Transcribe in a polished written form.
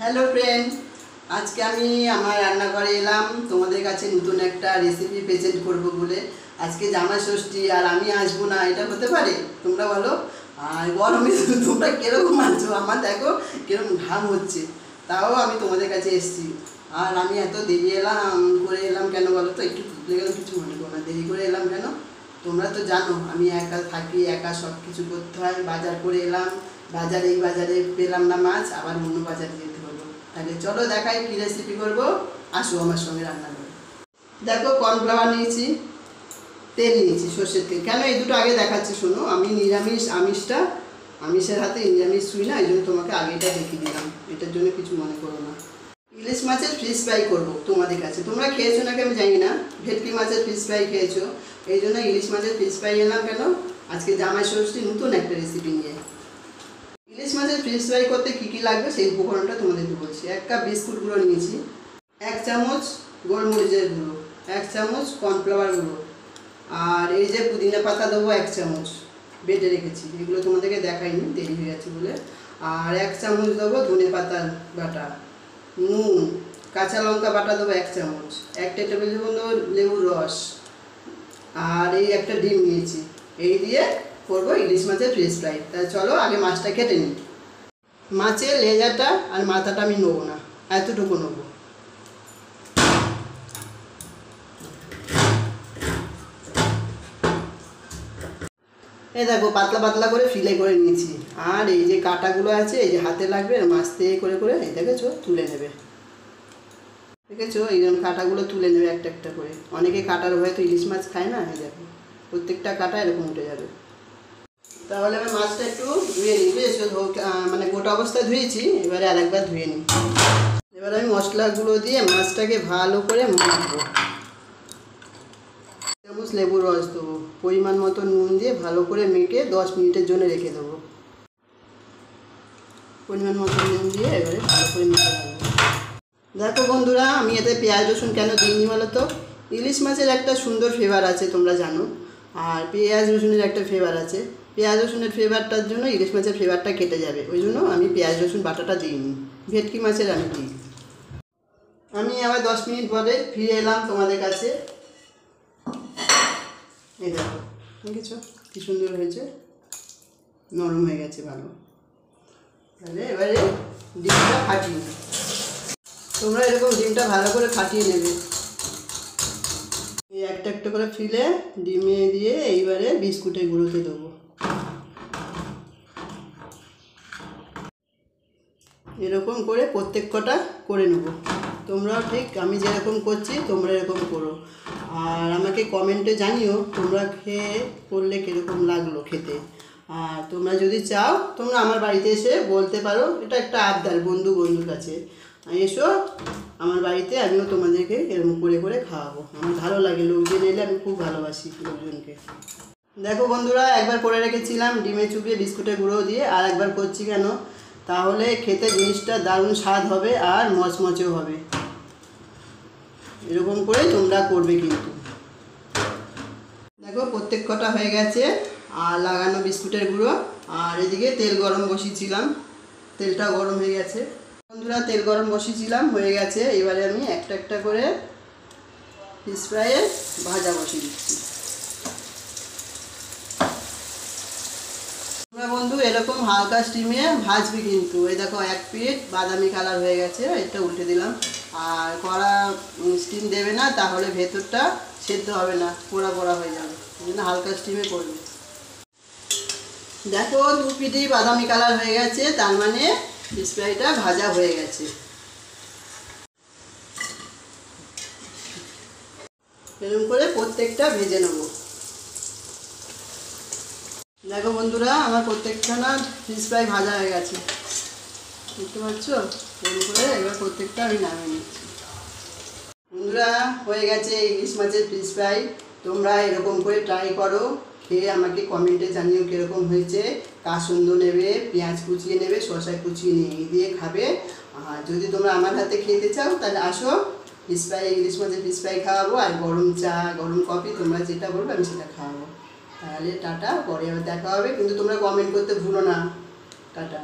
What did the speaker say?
Hello friend, आज के रान्नाघरे एलाम तुम्हादेर काछे नतून एक रेसिपि प्रेजेंट करब बोले। आज के जामाई षष्ठी और आमी आसबो ना, एटा होते पारे? तोमरा बोलो। और गरमे तोमरा किरकम आछो? आमार देखो किरकम घाम होच्छे, ताओ आमी तोमादेर काछे एसेछि। और आमी एत देरी एलाम केन बोलो तो? एकटु तुले गेलाम, किछु मने करो ना। देरी करे एलाम केन? तोमरा तो जानो आमी एका थाकी, एका सब किछु करते हय। बाजार करे एलाम, बाजारे बाजारे पेलाम ना माछ, आबार अन्य बाजारे जेते हलो। ताहले चलो देखाई कि रेसिपि करब, आसो आमार संगे रान्ना करे। देखो कर्नफ्लावर निয়েছি, तेल निয়েছি, সরষের তেল। কেন এই দুটো আগে দেখাচ্ছি শোনো। আমি নিরামিষ, আমিষের হাতে নিরামিষ ছুঁই না, এইজন্য তোমাকে আগেটা দেখিয়ে দিলাম। এটার জন্য কিছু মনে করো না। ইলিশ মাছের ফিশ ফ্রাই করব তোমাদের কাছে। তোমরা খেয়েছো নাকি আমি জানি না, ভেটকি মাছের ফিশ ফ্রাই খেয়েছো, এই জন্য ইলিশ মাছের ফিশ ফ্রাই এলাম কেন আজকে জামাই ষষ্ঠী নতুন একটা রেসিপি নিয়ে। ইলিশ মাছের ফিশ ফ্রাই করতে কী কী লাগবে সেই উপকরণটা তোমাদেরকে বলছি। 1 কাপ বিস্কুট গুঁড়ো নিয়েছি, 1 চামচ গোলমরিচের গুঁড়ো, 1 চামচ কর্নফ্লাওয়ার গুঁড়ো, আর এই যে পুদিনা পাতা দেবো 1 চামচ, বেটে রেখেছি। এগুলো তোমাদেরকে দেখাইনি, দেরি হয়ে গেছে বলে। আর 1 চামচ দেবো ধনে পাতা বাটা, নুন, কাঁচা লঙ্কা বাটা দেবো 1 চামচ, 1 টেবিল স্পুন লেবুর রস, আর এই একটা ডিম নিয়েছি। এই দিয়ে করব ইলিশ মাছের ফিশ ফ্রাই। তাই চলো আগে মাছটা কেটে নিই। মাছের লেজাটা আর মাথাটা আমি নেবো না, এতটুকু নেবো। এই দেখো পাতলা পাতলা করে ফিলে করে নিয়েছি। আর এই যে কাঁটাগুলো আছে, এই যে হাতে লাগবে, মাছ থেকে করে করে এই দেখেছো তুলে নেবে। দেখেছো এইরকম কাঁটাগুলো তুলে নেবে একটা একটা করে। অনেকে কাঁটার ভয়ে তো ইলিশ মাছ খায় না, এই দেখো প্রত্যেকটা কাঁটা এরকম উঠে যাবে। তাহলে আমি মাছটা একটু ধুয়ে নিই, বুঝেছো? মানে গোটা অবস্থায় ধুয়েছি, এবারে আরেকবার ধুয়ে নিই। এবার আমি মশলাগুলো দিয়ে মাছটাকে ভালো করে মাখবো। চামচ লেবুর রস দেবো, পরিমাণ মতো নুন দিয়ে ভালো করে মেখে 10 মিনিটের জন্য রেখে দেবো। পরিমাণ মতো নুন দিয়ে এবারে ভালো করে মেখে দেবো। দেখো বন্ধুরা, আমি এতে পেঁয়াজ রসুন কেন দিইনি বলো তো? ইলিশ মাছের একটা সুন্দর ফ্লেভার আছে তোমরা জানো, আর পেঁয়াজ রসুনের একটা ফ্লেভার আছে। পেঁয়াজ রসুনের ফ্লেভারটার জন্য ইলিশ মাছের ফ্লেভারটা কেটে যাবে, ওই জন্য আমি পেঁয়াজ রসুন বাটাটা দিইনি। ভেটকি মাছের আমি দিই। আমি আবার 10 মিনিট পরে ফিরে এলাম তোমাদের কাছে। এই দেখো দেখেছো কী সুন্দর হয়েছে, নরম হয়ে গেছে ভালো। তাহলে এবারে ডিমটা ফাটিয়ে নেবে। তোমরা এরকম ডিমটা ভালো করে ফাটিয়ে নেবে। এই একটা একটা করে ফিলে ডিমে দিয়ে এইবারে বিস্কুটের গুঁড়োতে দেবো। এরকম করে প্রত্যেক কটা করে নেবো। তোমরাও ঠিক আমি যেরকম করছি তোমরা এরকম করো। আর আমাকে কমেন্টে জানিও তোমরা খেয়ে করলে কীরকম লাগলো খেতে। আর তোমরা যদি চাও তোমরা আমার বাড়িতে এসে বলতে পারো, এটা একটা আবদার বন্ধুর কাছে। এসো আমার বাড়িতে, আমিও তোমাদেরকে এরকম করে করে খাওয়াবো। আমার ভালো লাগে, লোকজন এলে আমি খুব ভালোবাসি লোকজনকে। দেখো বন্ধুরা, একবার করে রেখেছিলাম ডিমে চুবিয়ে বিস্কুটের গুঁড়ো দিয়ে, আর একবার করছি কেন, তাহলে খেতে জিনিসটা দারুণ স্বাদ হবে আর মচমচেও হবে। এরকম করে তোমরা করবে কিন্তু। দেখো প্রত্যেক কটা হয়ে গেছে, আর লাগানো বিস্কুটের গুঁড়ো। আর এদিকে তেল গরম বসিয়েছিলাম, তেলটা গরম হয়ে গেছে বন্ধুরা। তেল গরম বসিয়েছিলাম, হয়ে গেছে। এবারে আমি একটা একটা করে ফিশ ফ্রাইয়ে ভাজা বসিয়ে দিচ্ছি। তোমরা বন্ধু এরকম হালকা স্টিমে ভাজবি কিন্তু। এই দেখো 1 পিঠ বাদামি কালার হয়ে গেছে, এটা উল্টে দিলাম। আর কড়া স্টিম দেবে না, তাহলে ভেতরটা সেদ্ধ হবে না, পোড়া পোড়া হয়ে যাবে। এই জন্য হালকা স্টিমে করবে। দেখো 2 পিঠই বাদামি কালার হয়ে গেছে, তার মানে ফিশ ফ্রাইটা ভাজা হয়ে গেছে। এরকম করে প্রত্যেকটা ভেজে নেব। দেখো বন্ধুরা, আমার প্রত্যেকটা না ফিশ ফ্রাই ভাজা হয়ে গেছে, বুঝতে পারছো? এরকম করে এবার প্রত্যেকটা আমি নামিয়ে নিচ্ছি। বন্ধুরা হয়ে গেছে ইলিশ মাছের ফিশ ফ্রাই। তোমরা এরকম করে ট্রাই করো, খেয়ে আমাকে কমেন্টে জানিও কীরকম হয়েছে। কাসুন্দ নেবে, পেঁয়াজ কুচিয়ে নেবে, শসা কুচিয়ে নিয়ে এই দিয়ে খাবে। আর যদি তোমরা আমার হাতে খেতে চাও তাহলে আসো, ফিশ ফ্রাই ইলিশ মাছের ফিশ ফ্রাই খাওয়াবো, আর গরম চা গরম কফি তোমরা যেটা বলবে আমি সেটা খাওয়াবো। তাহলে টাটা, পরে আবার দেখা হবে, কিন্তু তোমরা কমেন্ট করতে ভুলো না। টাটা।